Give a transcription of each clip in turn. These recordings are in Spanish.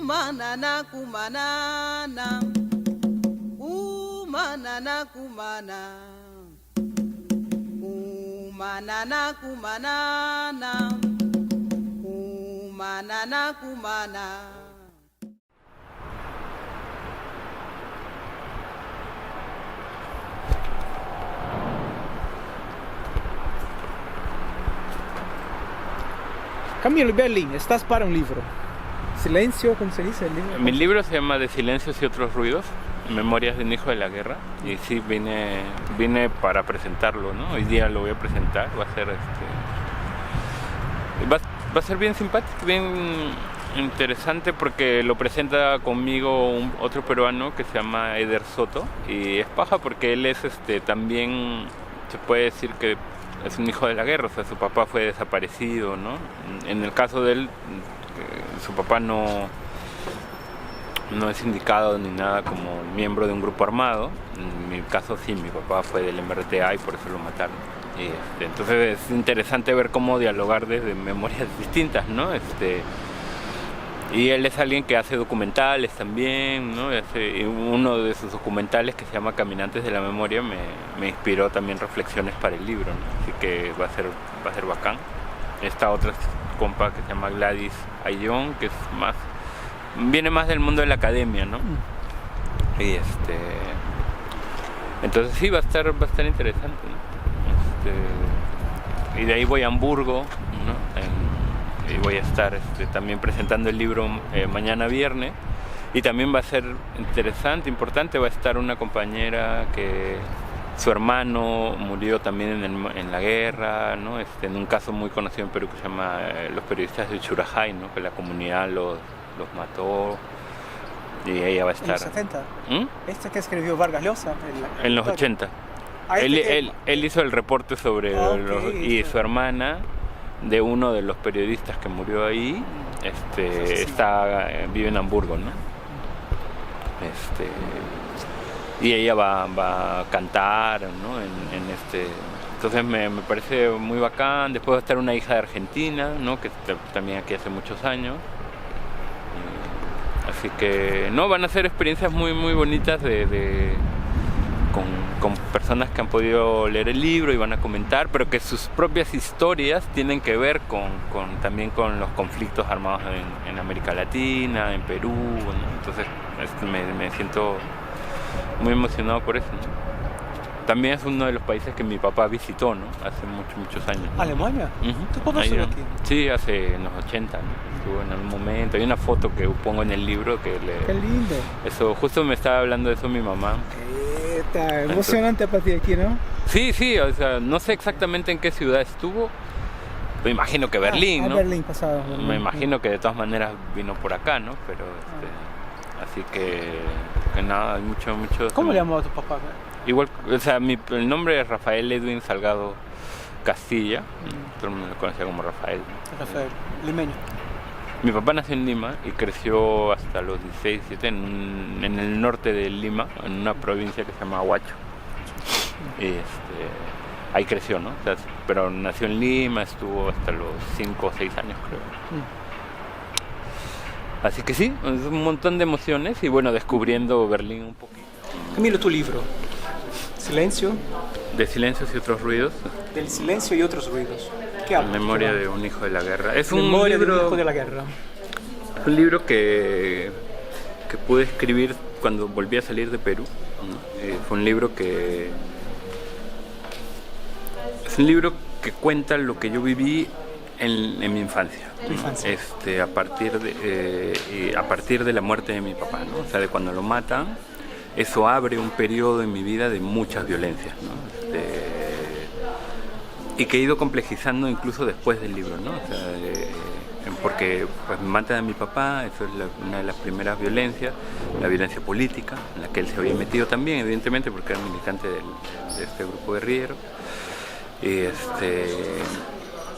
Kumanana kumanana, kumanana kumana, kumanana kumanana, kumanana kumana. Camilo Berlín, estás para un libro. Silencio, ¿cómo se dice el libro? Mi libro se llama De silencios y otros ruidos, Memorias de un hijo de la guerra. Y sí, vine para presentarlo, ¿no? Hoy día lo voy a presentar, va a ser bien simpático, bien interesante, porque lo presenta conmigo otro peruano que se llama Eder Soto. Y es paja porque él es también, se puede decir que es un hijo de la guerra, o sea, su papá fue desaparecido, ¿no? En el caso de él, su papá no es indicado ni nada como miembro de un grupo armado. En mi caso sí, mi papá fue del MRTA y por eso lo mataron. Y, entonces es interesante ver cómo dialogar desde memorias distintas, ¿no? Y él es alguien que hace documentales también, ¿no? Uno de sus documentales, que se llama Caminantes de la Memoria, me inspiró también reflexiones para el libro, ¿no? Así que va a ser bacán. Esta otra compa que se llama Gladys Ayllón, que viene más del mundo de la academia, ¿no? Y entonces sí, va a estar interesante, ¿no? Y de ahí voy a Hamburgo, ¿no? Y voy a estar también presentando el libro mañana viernes. Y también va a ser interesante, importante, va a estar una compañera que su hermano murió también en la guerra, ¿no? En un caso muy conocido en Perú que se llama los periodistas de Churajay, ¿no? Que la comunidad los mató, y ella va a estar. ¿En los 70? ¿Este que escribió Vargas Llosa? En los 80. Él hizo el reporte sobre y su hermana, de uno de los periodistas que murió ahí, vive en Hamburgo, ¿no? Y ella va a cantar, ¿no? Entonces me parece muy bacán. Después va a estar una hija de Argentina, ¿no? Que también aquí hace muchos años. Así que no, van a ser experiencias muy muy bonitas con personas que han podido leer el libro y van a comentar, pero que sus propias historias tienen que ver también con los conflictos armados en América Latina, en Perú, ¿no? Entonces me siento muy emocionado por eso, ¿no? También es uno de los países que mi papá visitó, ¿no? Hace muchos años, ¿no? ¿Alemania? ¿Tu papá estuvo aquí? Sí, en los 80, ¿no? Estuvo en algún momento. Hay una foto que pongo en el libro que ¡Qué lindo! Eso, justo me estaba hablando de eso mi mamá. Está emocionante a partir de aquí, ¿no? Sí, o sea, no sé exactamente en qué ciudad estuvo. Me imagino que Berlín, ¿no? Berlín pasado. Berlín. Me imagino que de todas maneras vino por acá, ¿no? Pero, así que nada, hay mucho. ¿Cómo le llamaba a tu papá? Igual, o sea, el nombre es Rafael Edwin Salgado Castilla. Todo el mundo lo conocía como Rafael. Rafael, limeño. Mi papá nació en Lima y creció hasta los 16, 17 en el norte de Lima, en una provincia que se llama Huacho. Y ahí creció, ¿no? O sea, pero nació en Lima, estuvo hasta los 5 o 6 años, creo. Así que sí, es un montón de emociones y bueno, descubriendo Berlín un poquito. Camilo, tu libro. Silencio. De silencios y otros ruidos. Del silencio y otros ruidos. ¿Qué habla? Memoria de un hijo de la guerra. Es Memoria de un hijo de la guerra. Un libro que pude escribir cuando volví a salir de Perú, ¿no? Fue un libro que cuenta lo que yo viví en mi infancia, ¿no? A partir de la muerte de mi papá, ¿no? O sea, de cuando lo matan, eso abre un periodo en mi vida de muchas violencias, ¿no? Y que he ido complejizando incluso después del libro, ¿no? O sea, porque pues me matan a mi papá, eso es una de las primeras violencias, la violencia política, en la que él se había metido también, evidentemente, porque era militante de este grupo guerrillero.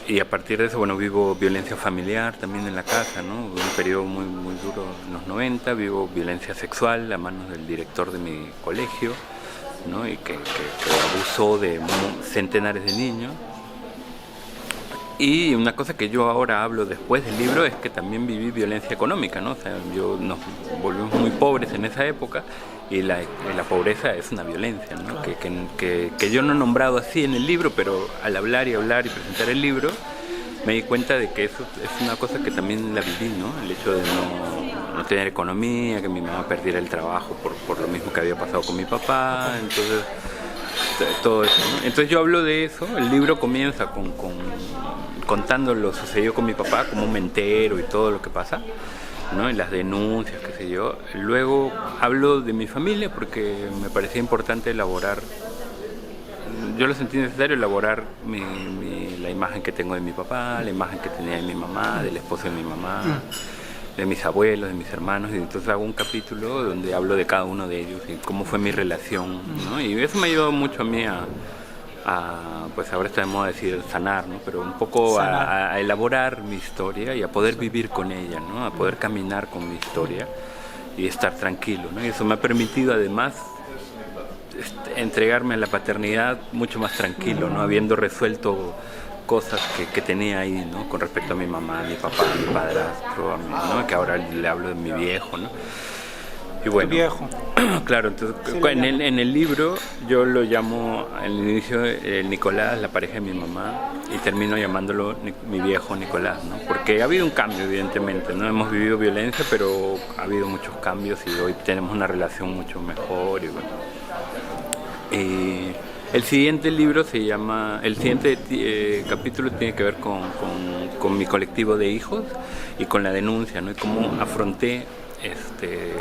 Y a partir de eso, bueno, vivo violencia familiar también en la casa, ¿no? Un periodo muy, muy duro en los 90, vivo violencia sexual a manos del director de mi colegio, ¿no? Y que abusó de centenares de niños. Y una cosa que yo ahora hablo después del libro es que también viví violencia económica, ¿no? O sea, nos volvimos muy pobres en esa época y la pobreza es una violencia, ¿no? Que yo no he nombrado así en el libro, pero al hablar y presentar el libro me di cuenta de que eso es una cosa que también la viví, ¿no? El hecho de no tener economía, que mi mamá perdiera el trabajo por lo mismo que había pasado con mi papá, entonces todo eso, ¿no? Entonces yo hablo de eso, el libro comienza contando lo sucedido con mi papá, como me entero y todo lo que pasa, ¿no? Y las denuncias, qué sé yo. Luego hablo de mi familia porque me parecía importante elaborar, yo lo sentí necesario elaborar la imagen que tengo de mi papá, la imagen que tenía de mi mamá, del esposo de mi mamá, de mis abuelos, de mis hermanos, y entonces hago un capítulo donde hablo de cada uno de ellos y cómo fue mi relación, ¿no? Y eso me ayudó mucho a mí pues ahora está de moda decir sanar, ¿no? Pero un poco a elaborar mi historia y a poder vivir con ella, ¿no? A poder caminar con mi historia y estar tranquilo, ¿no? Y eso me ha permitido además entregarme a la paternidad mucho más tranquilo, ¿no? Habiendo resuelto cosas que tenía ahí, ¿no? Con respecto a mi mamá, a mi papá, a mi padrastro, ¿no? Que ahora le hablo de mi viejo, ¿no? Y bueno, viejo. Claro, entonces Sí, en el libro yo lo llamo al inicio Nicolás, la pareja de mi mamá, y termino llamándolo mi viejo Nicolás, ¿no? Porque ha habido un cambio, evidentemente, ¿no? Hemos vivido violencia, pero ha habido muchos cambios y hoy tenemos una relación mucho mejor y bueno. El siguiente libro se llama, el siguiente capítulo tiene que ver con mi colectivo de hijos y con la denuncia, ¿no? Y cómo afronté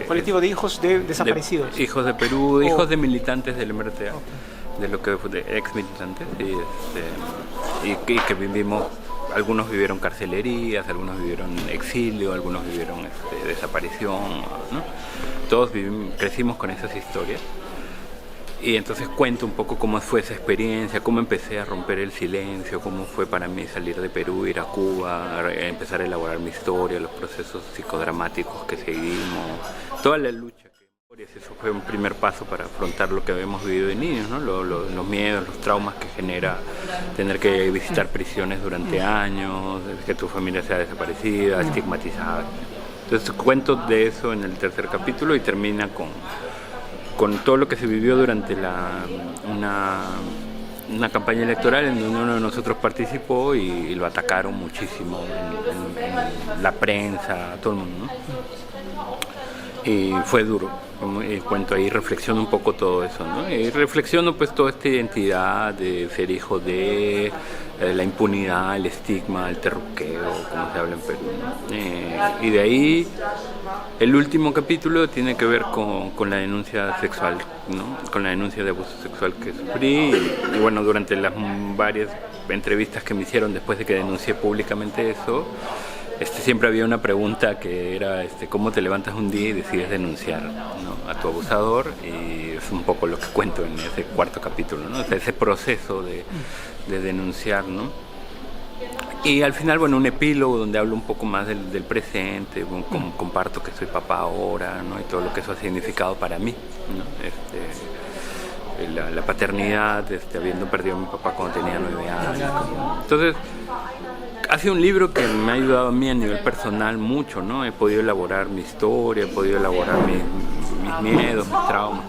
Colectivo de hijos de desaparecidos. Hijos de Perú, hijos de militantes del MRTA, de lo que fue de ex militantes y que vivimos, algunos vivieron carcelerías, algunos vivieron exilio, algunos vivieron desaparición, ¿no? Todos crecimos con esas historias. Y entonces cuento un poco cómo fue esa experiencia, cómo empecé a romper el silencio, cómo fue para mí salir de Perú, ir a Cuba, empezar a elaborar mi historia, los procesos psicodramáticos que seguimos, toda la lucha que eso fue un primer paso para afrontar lo que habíamos vivido de niños, ¿no? Los miedos, los traumas que genera tener que visitar prisiones durante años, que tu familia sea desaparecida, estigmatizada. Entonces cuento de eso en el tercer capítulo y termina con todo lo que se vivió durante una campaña electoral en donde uno de nosotros participó y lo atacaron muchísimo en la prensa, todo el mundo, ¿no? Y fue duro. Y cuento ahí, reflexiono un poco todo eso, ¿no? Y reflexiono pues toda esta identidad de ser hijo de la impunidad, el estigma, el terruqueo, como se habla en Perú, ¿no? Y de ahí el último capítulo tiene que ver con la denuncia sexual, ¿no? Con la denuncia de abuso sexual que sufrí y bueno, durante las varias entrevistas que me hicieron después de que denuncié públicamente eso, siempre había una pregunta que era ¿cómo te levantas un día y decides denunciar, ¿no? a tu abusador? Y es un poco lo que cuento en ese cuarto capítulo, ¿no? O sea, ese proceso de denunciar, ¿no? Y al final, bueno, un epílogo donde hablo un poco más del presente, comparto que soy papá ahora, ¿no? Y todo lo que eso ha significado para mí, ¿no? La paternidad, habiendo perdido a mi papá cuando tenía 9 años. Entonces, ha sido un libro que me ha ayudado a mí a nivel personal mucho, ¿no? He podido elaborar mi historia, he podido elaborar mis miedos, mis traumas.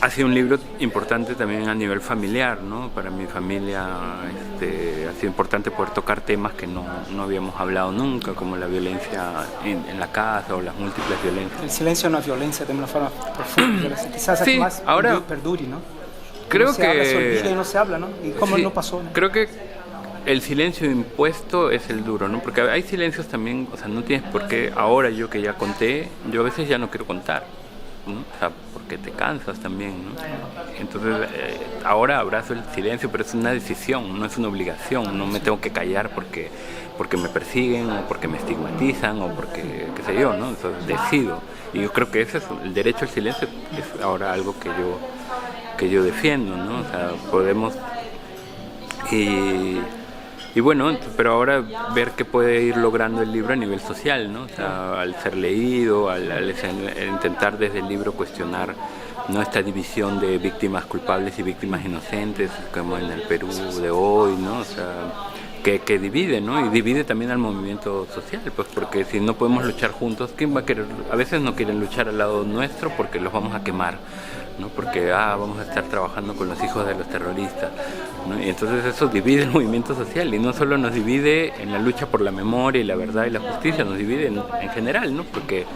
Ha sido un libro importante también a nivel familiar, ¿no? Para mi familia ha sido importante poder tocar temas que no habíamos hablado nunca, como la violencia en la casa o las múltiples violencias. El silencio no es violencia de una forma profunda, quizás sí, más ahora perdure, ¿no? Creo no se que habla, se olvida y no se habla, ¿no? Y cómo sí, no pasó, ¿no? Creo que el silencio impuesto es el duro, ¿no? Porque hay silencios también, o sea, no tienes por qué, ahora yo que ya conté, yo a veces ya no quiero contar, ¿no? O sea, porque te cansas también, ¿no? Entonces, ahora abrazo el silencio, pero es una decisión, no es una obligación, no me tengo que callar porque me persiguen o porque me estigmatizan o porque, qué sé yo, ¿no? Entonces, decido. Y yo creo que ese es el derecho al silencio, es ahora algo que yo defiendo, ¿no? O sea, podemos... Y bueno, pero ahora ver qué puede ir logrando el libro a nivel social, ¿no? O sea, al ser leído, al intentar desde el libro cuestionar ¿no? Esta división de víctimas culpables y víctimas inocentes, como en el Perú de hoy, ¿no? O sea, que divide, ¿no? Y divide también al movimiento social, pues porque si no podemos luchar juntos, ¿quién va a querer? A veces no quieren luchar al lado nuestro porque los vamos a quemar, ¿no? Porque vamos a estar trabajando con los hijos de los terroristas, ¿no? Y entonces eso divide el movimiento social, y no solo nos divide en la lucha por la memoria y la verdad y la justicia, nos divide en general, ¿no? Porque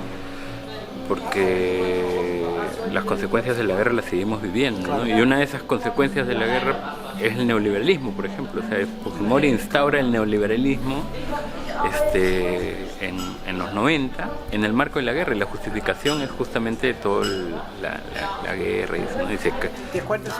las consecuencias de la guerra las seguimos viviendo, ¿no? Y una de esas consecuencias de la guerra es el neoliberalismo, por ejemplo. O sea, Fujimori instaura el neoliberalismo en los 90 en el marco de la guerra, y la justificación es justamente toda la guerra, ¿no? Dice que ¿Te acuerdas?